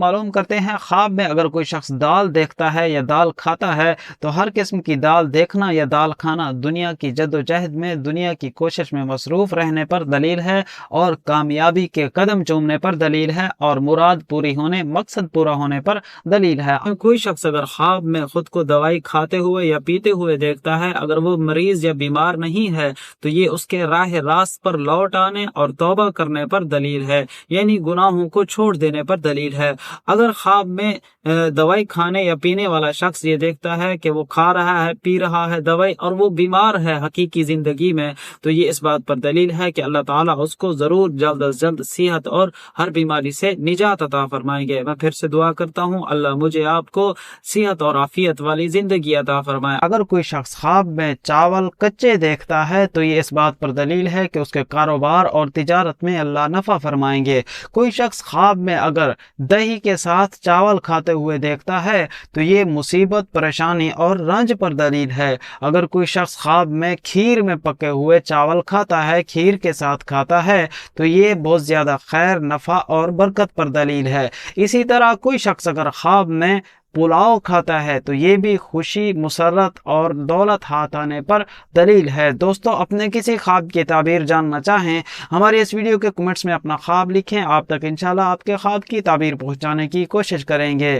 मालूम करते हैं, ख्वाब में अगर कोई शख्स दाल देखता है या दाल खाता है तो हर किस्म की दाल देखना या दाल खाना दुनिया की जद्दोजहद में, दुनिया की कोशिश में मसरूफ़ रहने पर दलील है और कामयाबी के कदम चूमने पर दलील है और मुराद पूरी होने, मकसद पूरा होने पर दलील है। कोई शख्स अगर ख्वाब में खुद को दवाई खाते हुए या पीते हुए देखता है, अगर वो मरीज या बीमार नहीं है तो ये उसके राह रास्त पर लौट आने और तौबा करने पर दलील है, यानी गुनाहों को छोड़ देने पर दलील है। अगर ख्वाब में दवाई खाने या पीने वाला शख्स ये देखता है कि वो खा रहा है, पी रहा है दवाई और वो बीमार है हकीकी जिंदगी में, तो ये इस बात पर दलील है कि अल्लाह ताला उसको जरूर जल्द अज जल्द सेहत और हर बीमारी से निजात अता फरमाएंगे। मैं फिर से दुआ करता हूँ, अल्लाह मुझे आपको सेहत और आफियत वाली जिंदगी अता फरमाए। अगर कोई शख्स ख्वाब में चावल कच्चे देखता है तो ये इस बात पर दलील है कि उसके कारोबार और तिजारत में अल्लाह नफा फरमाएंगे। कोई शख्स ख्वाब में अगर दही के साथ चावल खाते हुए देखता है तो ये मुसीबत, परेशानी और रंज पर दलील है। अगर कोई शख्स ख्वाब में खीर में पके हुए चावल खाता है, खीर के साथ खाता है, तो ये बहुत ज़्यादा खैर, नफ़ा और बरकत पर दलील है। इसी तरह कोई शख्स अगर ख्वाब में पुलाव खाता है तो ये भी खुशी, मुसर्रत और दौलत हाथ आने पर दलील है। दोस्तों, अपने किसी ख्वाब की ताबीर जानना चाहें, हमारे इस वीडियो के कमेंट्स में अपना ख्वाब लिखें। आप तक इंशाल्लाह आपके ख्वाब की ताबीर पहुंचाने की कोशिश करेंगे।